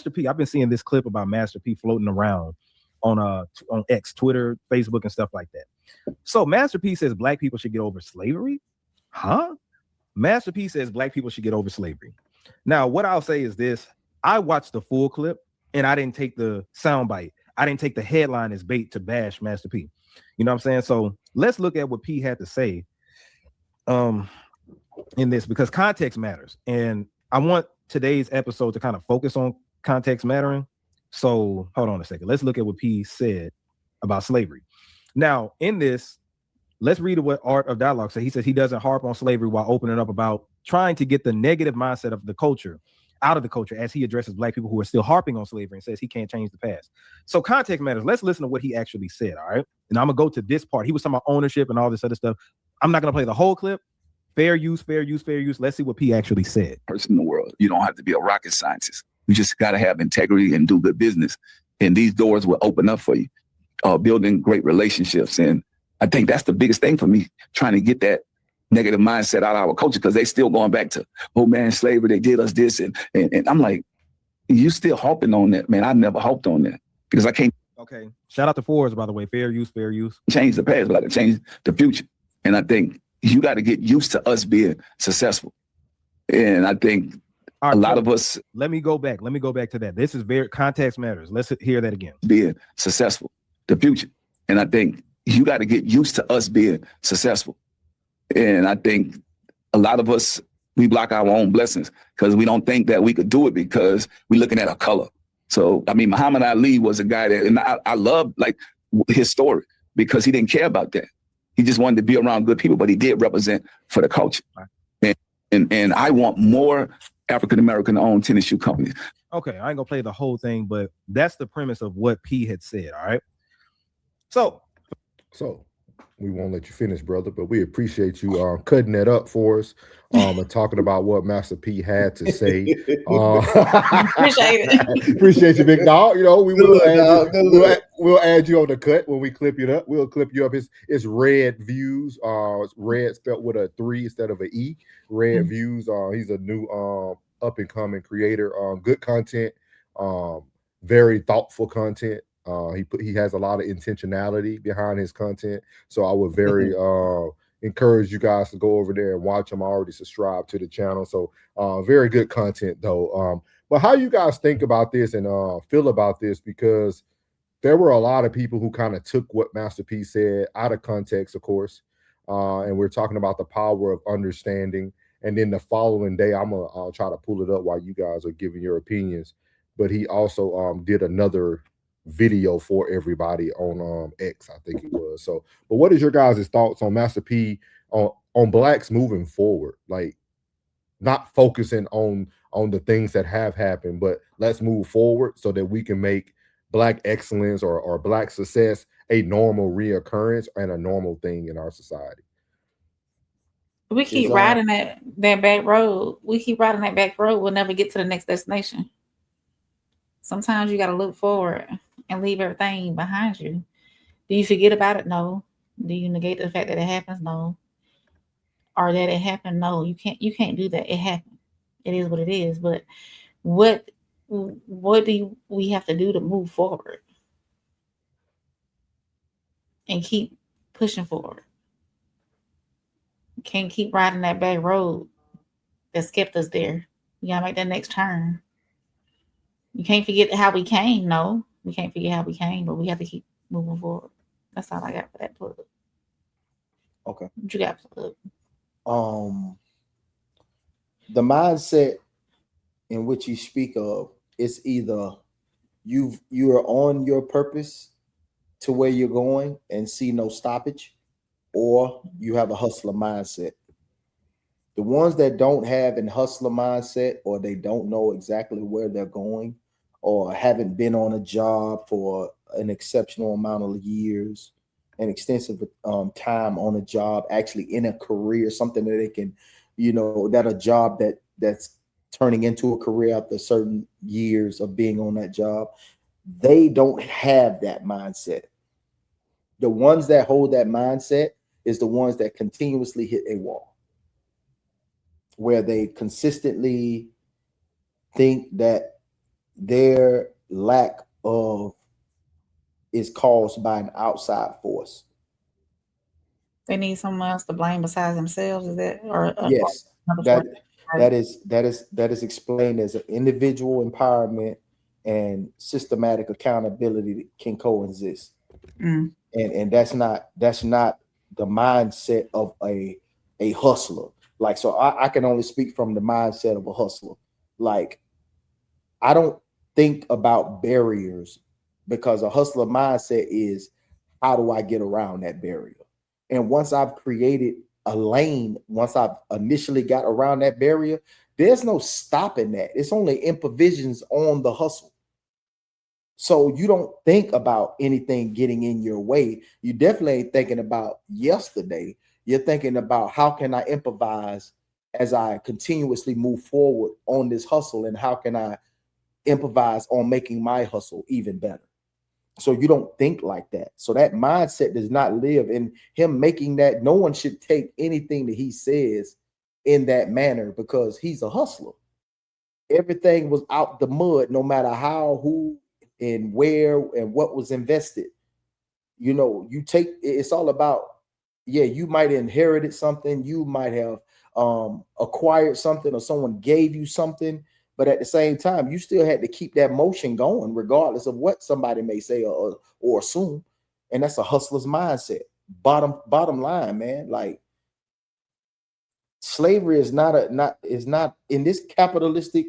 P, I've been seeing this clip about Master P floating around on X, Twitter, Facebook, and stuff like that. So Master P says black people should get over slavery. Huh? Master P says black people should get over slavery. Now, what I'll say is this: I watched the full clip and I didn't take the soundbite. I didn't take the headline as bait to bash Master P. You know what I'm saying? So let's look at what P had to say in this, because context matters. And I want today's episode to kind of focus on context mattering. So hold on a second. Let's look at what P said about slavery. Now, in this, let's read what Art of Dialogue said. He says he doesn't harp on slavery while opening up about trying to get the negative mindset of the culture out of the culture as he addresses black people who are still harping on slavery and says he can't change the past. So context matters. Let's listen to what he actually said, all right? And I'm going to go to this part. He was talking about ownership and all this other stuff. I'm not going to play the whole clip. Fair use, fair use, fair use. Let's see what P actually said. Person in the world. You don't have to be a rocket scientist. You just got to have integrity and do good business. And these doors will open up for you, building great relationships. And I think that's the biggest thing for me, trying to get that negative mindset out of our culture, because they still going back to, oh man, slavery, they did us this. And I'm like, you still harping on that, man. I never hoped on that because I can't. Okay. Shout out to Forbes, by the way. Fair use, fair use. Change the past, but I can change the future. And I think you got to get used to us being successful. And I think a lot of us. Let me go back to that. This is very context matters. Let's hear that again. Being successful, the future. And I think you got to get used to us being successful. And I think a lot of us, we block our own blessings because we don't think that we could do it because we're looking at a color. So, I mean, Muhammad Ali was a guy that, and I love like his story because he didn't care about that. He just wanted to be around good people, but he did represent for the culture. And I want more African-American owned tennis shoe companies. Okay, I ain't gonna play the whole thing, but that's the premise of what P had said, all right? So we won't let you finish, brother, but we appreciate you cutting that up for us and talking about what Master P had to say. Appreciate it. Appreciate you, big dog. You know, we'll add you on the cut when we clip you up. We'll clip you up. It's Red Views. It's Red spelled with a 3 instead of an E. Red Views. He's a new up and coming creator. Good content. Very thoughtful content. He has a lot of intentionality behind his content, so I would very encourage you guys to go over there and watch him. I already subscribed to the channel, so very good content though. But how you guys think about this and feel about this, because there were a lot of people who kind of took what Master P said out of context, of course, and we're talking about the power of understanding. And then the following day, I'll try to pull it up while you guys are giving your opinions. But he also did another video for everybody on X, I think it was. So, but what is your guys' thoughts on Master P on blacks moving forward? Like, not focusing on the things that have happened, but let's move forward so that we can make black excellence or black success a normal reoccurrence and a normal thing in our society. We keep riding that back road. We'll never get to the next destination. Sometimes you got to look forward and leave everything behind you. Do you forget about it? No. Do you negate the fact that it happens? No. Or that it happened? No. You can't do that. It happened. It is what it is. But what do we have to do to move forward and keep pushing forward? Can't keep riding that back road that's kept us there. You gotta make that next turn. You can't forget how we came. No, we can't forget how we came, but we have to keep moving forward. That's all I got for that plug. Okay. What you got for plug? The mindset in which you speak of, it's either you are on your purpose to where you're going and see no stoppage, or you have a hustler mindset. The ones that don't have an hustler mindset, or they don't know exactly where they're going, or haven't been on a job for an exceptional amount of years, an extensive time on a job, actually in a career, something that they can, that a job that's turning into a career after certain years of being on that job, they don't have that mindset. The ones that hold that mindset is the ones that continuously hit a wall, where they consistently think that their lack of is caused by an outside force. They need someone else to blame besides themselves. Is that or Yes, another that is explained as an individual empowerment and systematic accountability can coexist. Mm. And that's not the mindset of a hustler. Like, so I can only speak from the mindset of a hustler. Like, I don't think about barriers, because a hustler mindset is, how do I get around that barrier? And once I've created a lane, once I've initially got around that barrier, there's no stopping that. It's only improvisions on the hustle. So you don't think about anything getting in your way. You definitely ain't thinking about yesterday. You're thinking about, how can I improvise as I continuously move forward on this hustle, and how can I improvise on making my hustle even better? So you don't think like that. So that mindset does not live in him making that. No one should take anything that he says in that manner, because he's a hustler. Everything was out the mud, no matter how, who, and where, and what was invested. You know, it's all about, yeah, you might have inherited something, you might have acquired something, or someone gave you something, but at the same time, you still had to keep that motion going, regardless of what somebody may say or assume. And that's a hustler's mindset. Bottom line, man. Like, slavery is not in this capitalistic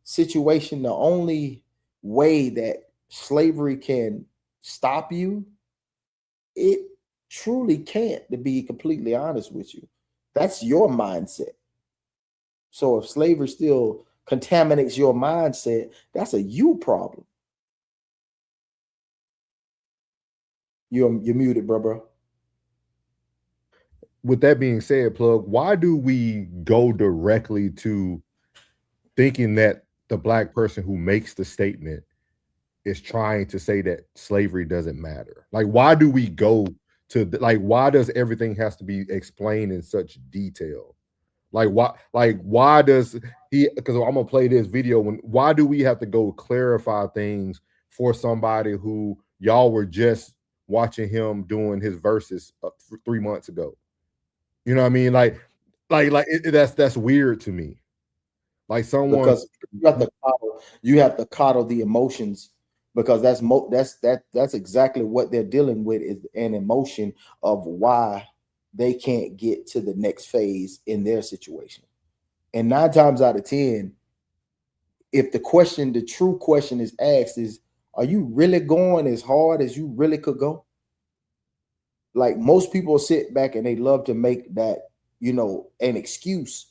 situation. The only way that slavery can stop you, it truly can't, to be completely honest with you. That's your mindset. So if slavery still contaminates your mindset, that's a you problem. You're muted, bro. With that being said, Plug, why do we go directly to thinking that the black person who makes the statement is trying to say that slavery doesn't matter? Like, why do we go to, like, why does everything has to be explained in such detail? Like, why does he, because I'm gonna play this video, why do we have to go clarify things for somebody who y'all were just watching him doing his verses 3 months ago? You know what I mean? That's weird to me. Like, someone, because you have to coddle the emotions, because that's exactly what they're dealing with, is an emotion of why they can't get to the next phase in their situation. And 9 times out of 10, if the true question is asked is, are you really going as hard as you really could go? Like, most people sit back and they love to make that, an excuse.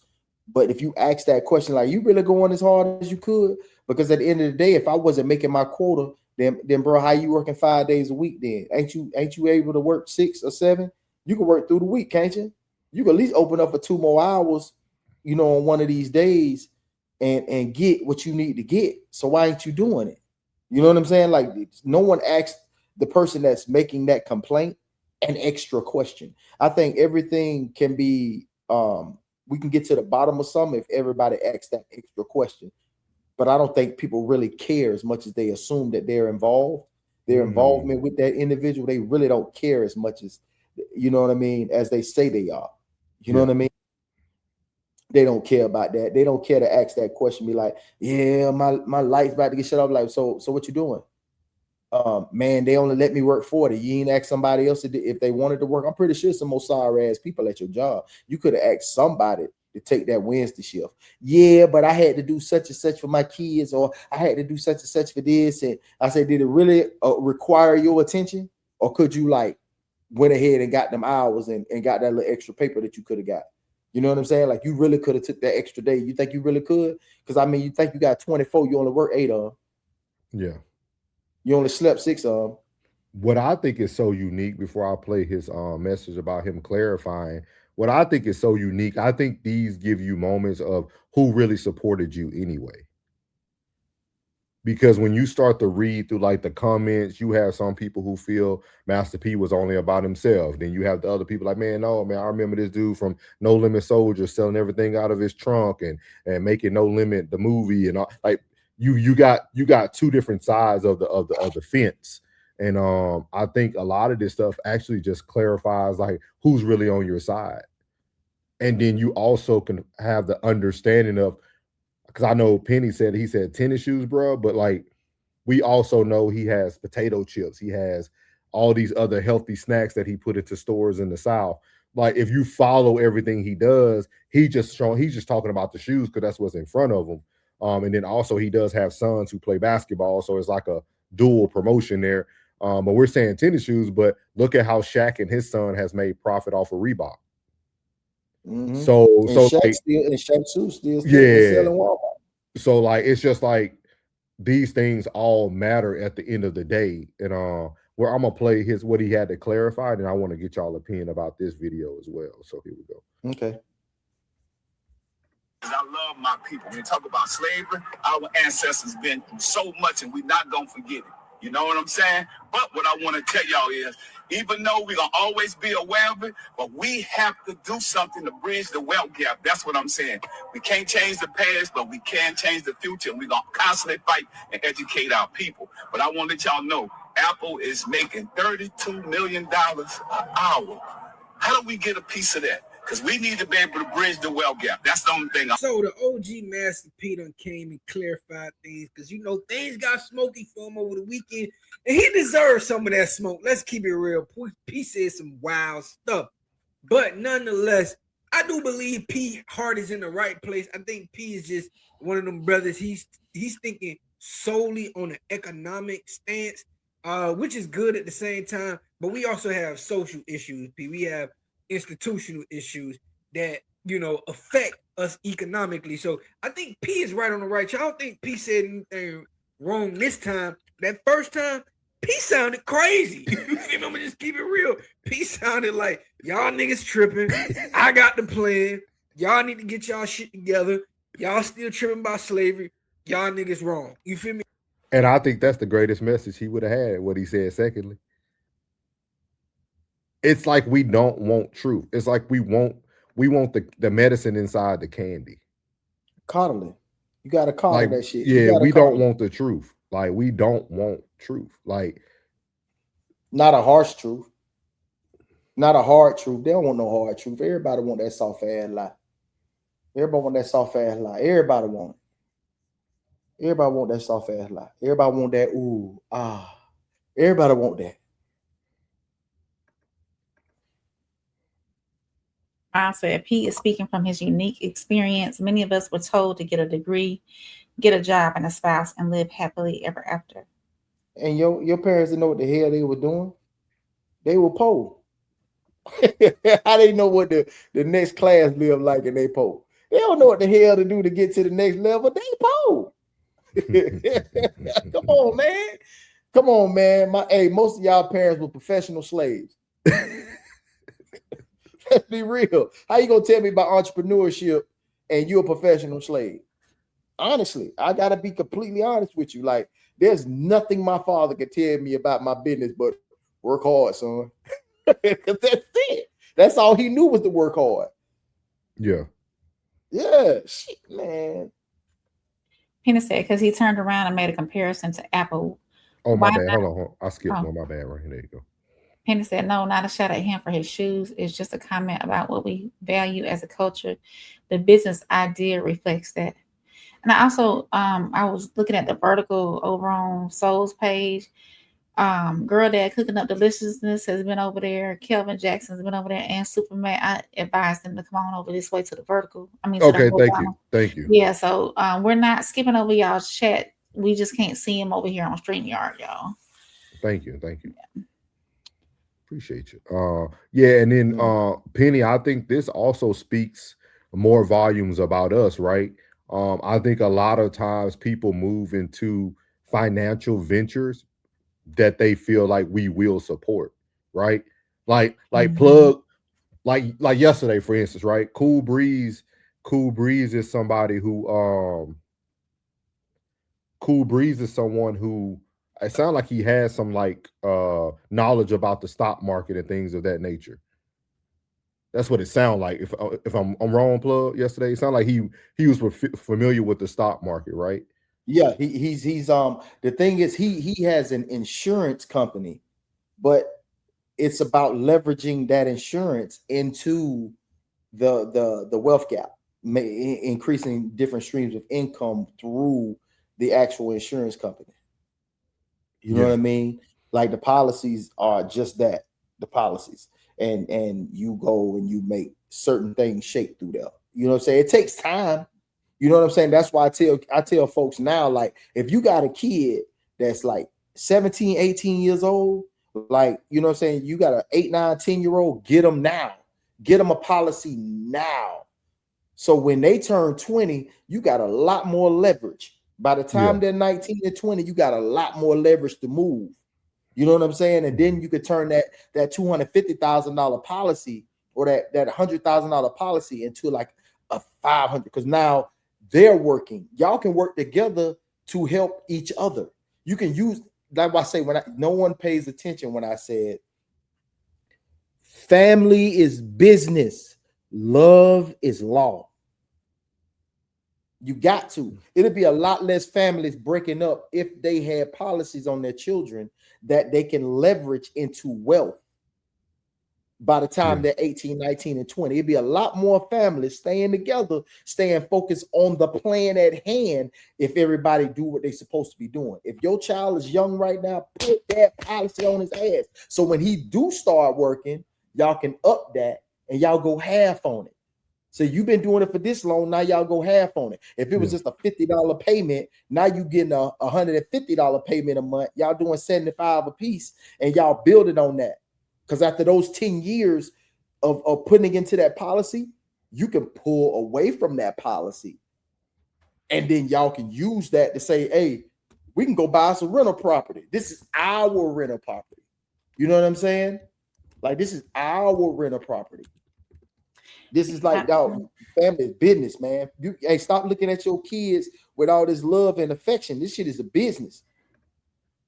But if you ask that question, like, you really going as hard as you could? Because at the end of the day, if I wasn't making my quota, then bro, how you working 5 days a week then? Ain't you able to work 6 or 7? You can work through the week, can't you? You can at least open up for 2 more hours, on one of these days and get what you need to get. So why ain't you doing it? You know what I'm saying? Like, no one asked the person that's making that complaint an extra question. I think everything can be, we can get to the bottom of something if everybody asks that extra question. But I don't think people really care as much as they assume that they're involved. Their involvement with that individual, they really don't care as much as, you know what I mean, as they say they are. You know what I mean? They don't care about that. They don't care to ask that question. Be like, yeah, my light's about to get shut off. Like, so what you doing? Man, they only let me work 40. You ain't ask somebody else if they wanted to work. I'm pretty sure some more sorry ass people at your job. You could have asked somebody to take that Wednesday shift. Yeah, but I had to do such and such for my kids, or I had to do such and such for this. And I said, did it really require your attention? Or could you like went ahead and got them hours and got that little extra paper that you could have got? You know what I'm saying? Like, you really could have took that extra day. You think you really could? Because, I mean, you think you got 24, you only work 8 of them. Yeah. You only slept 6 of them. What I think is so unique, before I play his message about him clarifying, what I think is so unique, I think these give you moments of who really supported you anyway. Because when you start to read through like the comments, you have some people who feel Master P was only about himself. Then you have the other people like, man, no, man, I remember this dude from No Limit Soldier selling everything out of his trunk and making No Limit the movie and all. Like, you got two different sides of the fence. And I think a lot of this stuff actually just clarifies like who's really on your side. And then you also can have the understanding of, because I know Penny said he said tennis shoes, bro, but like we also know he has potato chips. He has all these other healthy snacks that he put into stores in the South. Like if you follow everything he does, he's just talking about the shoes because that's what's in front of him. And then also he does have sons who play basketball, so it's like a dual promotion there. But we're saying tennis shoes, but look at how Shaq and his son has made profit off of Reebok. Mm-hmm. So Shaq like, still yeah. selling Walmart. So like it's just like these things all matter at the end of the day. And where I'm gonna play what he had to clarify, and I want to get y'all opinion about this video as well. So here we go. Okay. I love my people. When you talk about slavery, our ancestors been through so much, and we're not gonna forget it. You know what I'm saying? But what I want to tell y'all is, even though we're going to always be aware of it, but we have to do something to bridge the wealth gap. That's what I'm saying. We can't change the past, but we can change the future. And we're going to constantly fight and educate our people. But I want to let y'all know, Apple is making $32 million an hour. How do we get a piece of that? Because we need to be able to bridge the wealth gap. That's the only thing. So the OG Master P done came and clarified things because, you know, things got smoky for him over the weekend. And he deserves some of that smoke. Let's keep it real. P said some wild stuff. But nonetheless, I do believe P heart is in the right place. I think P is just one of them brothers. He's thinking solely on an economic stance, which is good at the same time. But we also have social issues, P. We have institutional issues that, you know, affect us economically. So I think P is right on the right track. I don't think P said anything wrong this time. That first time, P sounded crazy. You feel me? I'm gonna just keep it real. P sounded like y'all niggas tripping. I got the plan. Y'all need to get y'all shit together. Y'all still tripping about slavery. Y'all niggas wrong. You feel me? And I think that's the greatest message he would have had, what he said secondly. It's like we don't want truth. It's like we want the medicine inside the candy. Coddling. You gotta coddle like, that shit. Yeah, we don't want the truth. Like we don't want truth. Like not a harsh truth. Not a hard truth. They don't want no hard truth. Everybody want that soft ass lie. Everybody want that soft ass lie. Everybody want it. Everybody want that soft ass lie. Everybody want that ooh, ah. Everybody want that. I said P is speaking from his unique experience. Many of us were told to get a degree, get a job and a spouse, and live happily ever after. And your parents didn't know what the hell they were doing. They were poor. How they know what the next class live like and they poor? They don't know what the hell to do to get to the next level. They poor. Come on, man. Come on, man. Most of y'all parents were professional slaves. Let's be real. How you gonna tell me about entrepreneurship and you're a professional slave? Honestly, I gotta be completely honest with you. Like, there's nothing my father could tell me about my business but work hard, son. Because that's it. That's all he knew was to work hard. Yeah. Yeah, shit, man. Penny said because he turned around and made a comparison to Apple. Oh, my bad. Hold on. I skipped one. My bad. Right here. There you go. Penny said, no, not a shot at him for his shoes. It's just a comment about what we value as a culture. The business idea reflects that. And I also, I was looking at the vertical over on Soul's page. Girl Dad Cooking Up Deliciousness has been over there. Kelvin Jackson's been over there, and Superman. I advised them to come on over this way to the vertical. Okay, thank you. Yeah, so we're not skipping over y'all's chat. We just can't see him over here on StreamYard, y'all. Thank you. Yeah. Appreciate you. Yeah, and then Penny, I think this also speaks more volumes about us, right? I think a lot of times people move into financial ventures that they feel like we will support, right? Like plug, like yesterday, for instance, right? Cool Breeze is somebody who Cool Breeze is someone who it sounds like he has some like knowledge about the stock market and things of that nature. That's what it sounds like. If I'm wrong, plug yesterday, it sounded like he was familiar with the stock market, right? Yeah, he's the thing is he has an insurance company, but it's about leveraging that insurance into the wealth gap, increasing different streams of income through the actual insurance company. You know what I mean? Like the policies are just that, the policies. And you go and you make certain things shake through there. You know what I'm saying? It takes time. You know what I'm saying? That's why I tell folks now, like, if you got a kid that's like 17, 18 years old, like, you know what I'm saying? You got an 8, 9, 10-year-old, get them now. Get them a policy now. So when they turn 20, you got a lot more leverage. By the time they're 19 and 20, you got a lot more leverage to move. You know what I'm saying? And then you could turn that $250,000 policy or that $100,000 policy into like a 500, because now they're working. Y'all can work together to help each other. You can use, like I say, no one pays attention when I said family is business, love is law. You got to. It'd be a lot less families breaking up if they had policies on their children that they can leverage into wealth by the time they're 18, 19, and 20. It'd be a lot more families staying together, staying focused on the plan at hand if everybody do what they're supposed to be doing. If your child is young right now, put that policy on his ass. So when he do start working, y'all can up that and y'all go half on it. So you've been doing it for this long, now y'all go half on it. If it was just a $50 payment, now you getting a $150 payment a month. Y'all doing $75 a piece, and y'all building on that. Because after those 10 years of putting into that policy, you can pull away from that policy. And then y'all can use that to say, hey, we can go buy some rental property. This is our rental property. You know what I'm saying? Like, this is our rental property. This is like, y'all, family business, man. Hey, stop looking at your kids with all this love and affection. This shit is a business.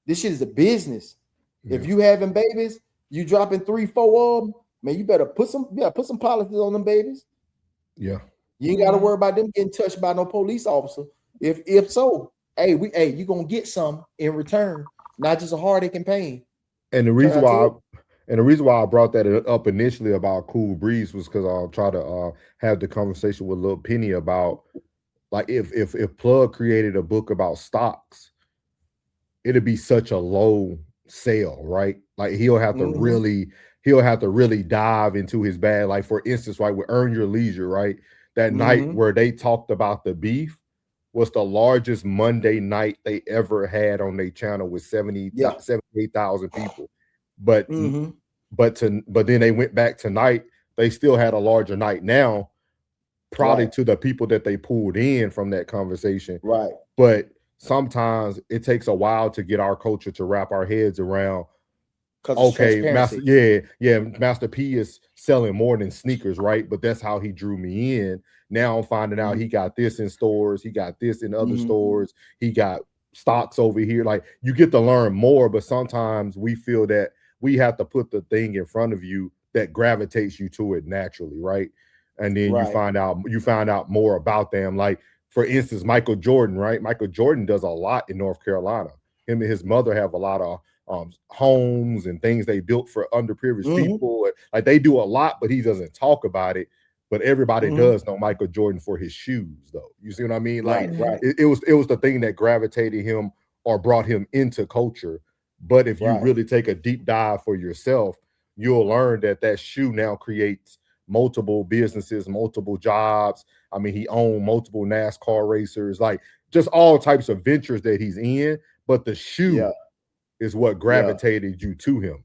This shit is a business. If you having babies, you dropping 3, 4 of them, man, you better put some policies on them babies. Yeah. You ain't got to worry about them getting touched by no police officer. If so, hey, you gonna get some in return, not just a heartache and pain. And the reason why I brought that up initially about Cool Breeze was because I'll try to have the conversation with Lil Penny about, like, if Plug created a book about stocks, it'd be such a low sale, right? Like he'll have to really dive into his bag. Like, for instance, right, with Earn Your Leisure, right? That night where they talked about the beef was the largest Monday night they ever had on their channel with 78,000 people. But then they went back tonight. They still had a larger night now, probably to the people that they pulled in from that conversation. Right. But sometimes it takes a while to get our culture to wrap our heads around. Okay, Master P is selling more than sneakers, right? But that's how he drew me in. Now I'm finding out he got this in stores, he got this in other stores, he got stocks over here. Like, you get to learn more, but sometimes we feel that we have to put the thing in front of you that gravitates you to it naturally, right? And then you find out more about them. Like, for instance, Michael Jordan, right? Michael Jordan does a lot in North Carolina. Him and his mother have a lot of homes and things they built for underprivileged people. Like, they do a lot, but he doesn't talk about it. But everybody does know Michael Jordan for his shoes, though. You see what I mean? Like, it was the thing that gravitated him or brought him into culture. But if you really take a deep dive for yourself, you'll learn that shoe now creates multiple businesses, multiple jobs. I mean, he owned multiple NASCAR racers, like just all types of ventures that he's in. But the shoe is what gravitated you to him.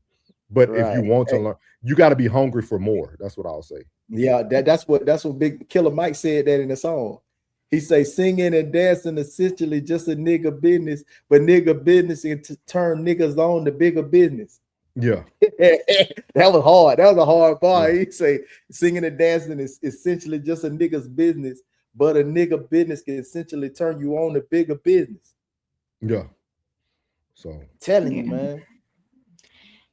But if you want to learn, you got to be hungry for more. That's what I'll say. Yeah, that's what Big Killer Mike said that in the song. He say singing and dancing essentially just a nigga business, but nigga business in turn niggas on the bigger business. Yeah. That was hard. That was a hard bar. He say singing and dancing is essentially just a nigga's business, but a nigga business can essentially turn you on to bigger business. Yeah. So telling you, man.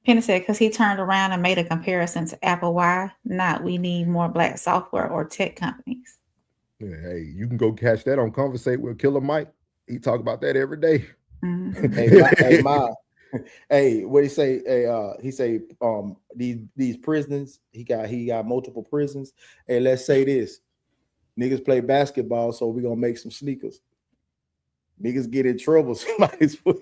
Penny said, because he turned around and made a comparison to Apple. Why not? We need more black software or tech companies. Yeah, hey, you can go catch that on Conversate with Killer Mike. He talk about that every day. Mhm. Hey, Ma. Hey, what he say? He say, these prisons. He got multiple prisons. And let's say this: niggas play basketball, so we gonna make some sneakers. Niggas get in trouble, so might as well.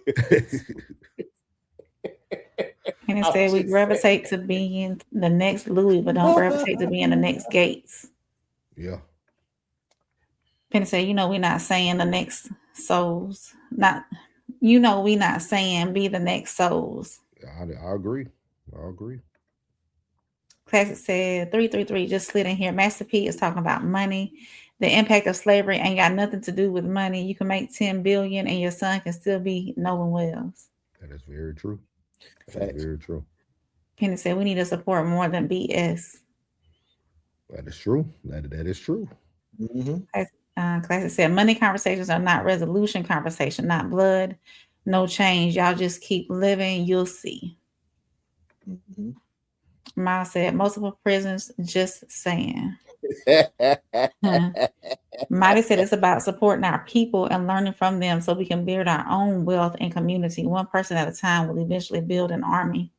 And instead, we gravitate to being the next Louis, but don't gravitate to being the next Gates. Yeah. Penny said, you know, we're not saying the next souls. Not, you know, we not saying be the next souls. I agree. I agree. Classic said 333 just slid in here. Master P is talking about money. The impact of slavery ain't got nothing to do with money. You can make 10 billion and your son can still be Nolan Wells. That is very true. Facts. Very true. Penny said we need to support more than BS. That is true. That is true. Mm-hmm. Classic said money conversations are not resolution conversation, not blood, no change. Y'all just keep living, you'll see. Mm-hmm. Miles said multiple prisons, just saying. Mighty said it's about supporting our people and learning from them so we can build our own wealth and community. One person at a time will eventually build an army.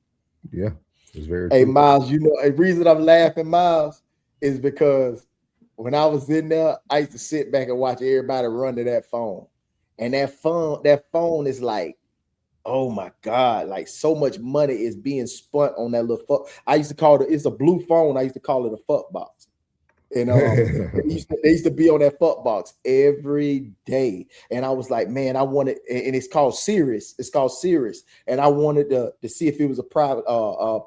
Yeah, it's very Hey, true. Miles, you know, a reason I'm laughing, Miles, is because when I was in there, I used to sit back and watch everybody run to that phone. And that phone is like, oh my God, like so much money is being spent on that little fuck. I used to call it's a blue phone. I used to call it a fuck box. And they used to be on that fuck box every day. And I was like, man, I wanted, and it's called Sirius. It's called Sirius. And I wanted to see if it was a private,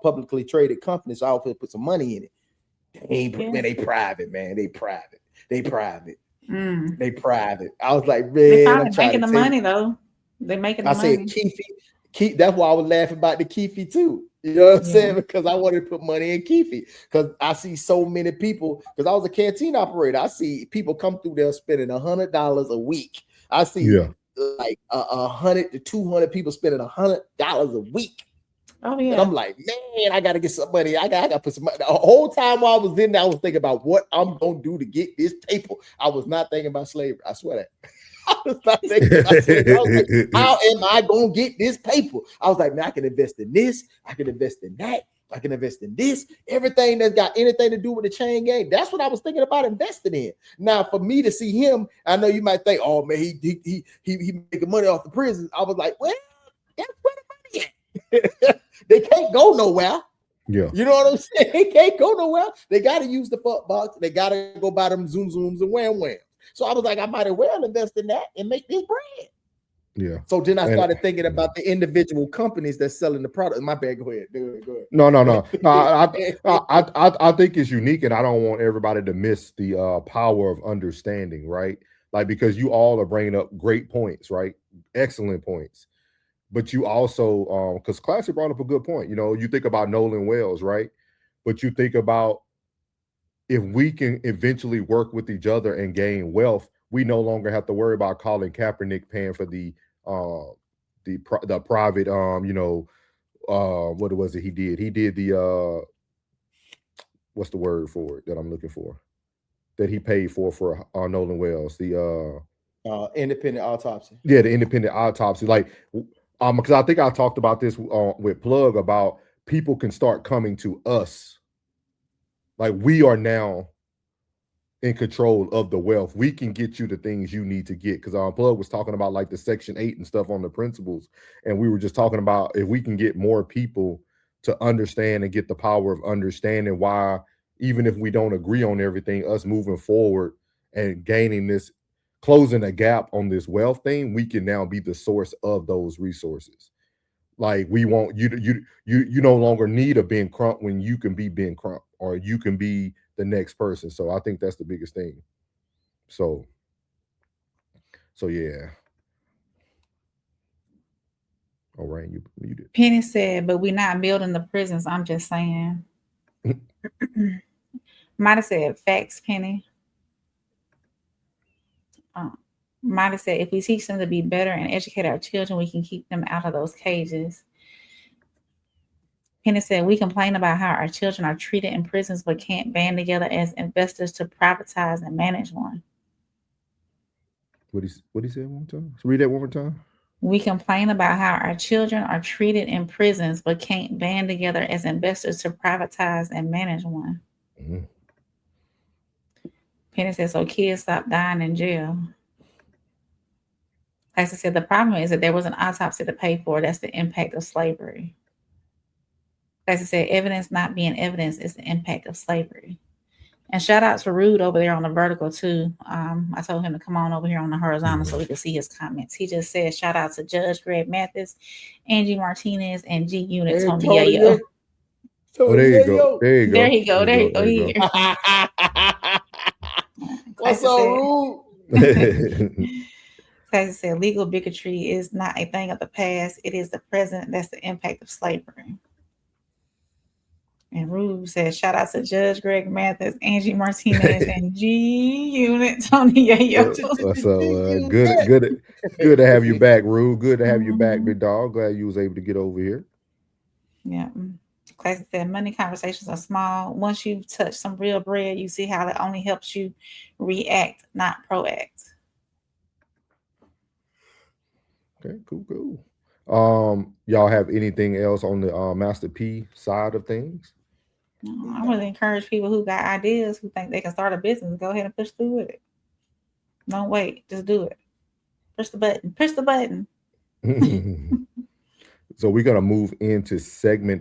publicly traded company. So I would put some money in it. Man, they private, man. They private. They private. They private. I was like, man, I'm making the money though. They're making the money. I said Keefe. That's why I was laughing about the Keefe too. You know what I'm saying? Because I wanted to put money in Keefe. Because I see so many people. Because I was a canteen operator. I see people come through there spending $100 a week. I see like 100 to 200 people spending $100 a week. Oh yeah. And I'm like, man, I gotta get some money. I gotta put some money. The whole time while I was in there, I was thinking about what I'm gonna do to get this paper. I was not thinking about slavery. I swear that. I was not thinking about slavery. I was like, how am I gonna get this paper? I was like, man, I can invest in this, I can invest in that, I can invest in this, everything that's got anything to do with the chain gang. That's what I was thinking about investing in. Now, for me to see him, I know you might think, oh man, he making money off the prisons. I was like, well, that's where the money at. They can't go nowhere. Yeah. You know what I'm saying? They can't go nowhere. They got to use the fuck box. They got to go buy them zoom zooms and wham wham. So I was like, I might as well invest in that and make this bread. Yeah. So then I started thinking about the individual companies that's selling the product. My bad. Go ahead. Go ahead. No. I think it's unique, and I don't want everybody to miss the power of understanding, right? Like, because you all are bringing up great points, right? Excellent points. But you also, because Classic brought up a good point. You know, you think about Nolan Wells, right? But you think about if we can eventually work with each other and gain wealth, we no longer have to worry about Colin Kaepernick paying for the private, what was it he did? He did the, what's the word for it that I'm looking for? That he paid for Nolan Wells, the independent autopsy. Yeah, the independent autopsy. Like, because I think I talked about this with Plug about people can start coming to us. Like, we are now in control of the wealth. We can get you the things you need to get. Because Plug was talking about like the Section 8 and stuff on the principles. And we were just talking about if we can get more people to understand and get the power of understanding why, even if we don't agree on everything, us moving forward and gaining this, closing a gap on this wealth thing, we can now be the source of those resources. Like, we won't, you no longer need a Ben Crump when you can be Ben Crump, or you can be the next person. So I think that's the biggest thing. So yeah. All right, you did. Penny said, but we're not building the prisons. I'm just saying. Might have said facts, Penny. Might have said if we teach them to be better and educate our children, we can keep them out of those cages. Penny said we complain about how our children are treated in prisons, but can't band together as investors to privatize and manage one. What he said one more time? Read that one more time. We complain about how our children are treated in prisons, but can't band together as investors to privatize and manage one. Mhm. Penny said, so kids stop dying in jail. As I said, the problem is that there was an autopsy to pay for. That's the impact of slavery. As I said, evidence not being evidence is the impact of slavery. And shout out to Rude over there on the vertical too. I told him to come on over here on the horizontal so we could see his comments. He just said, shout out to Judge Greg Mathis, Angie Martinez, and G Unit Hey, Tony Tony, Yayo. Oh, there you go. There you go. There he go. There he go. Here. What's up, Rude? As I said, legal bigotry is not a thing of the past. It is the present. That's the impact of slavery. And Rude says, shout out to Judge Greg Mathis, Angie Martinez, and G Unit Tony Yayo. So good to have you back, Rue. Good to have you back, big dog. Glad you was able to get over here. Yeah. Classic said, money conversations are small. Once you touch some real bread, you see how it only helps you react, not proact. Okay, cool. Y'all have anything else on the Master P side of things? No, I really encourage people who got ideas, who think they can start a business, go ahead and push through with it. Don't wait, just do it. Push the button. So we're gonna move into segment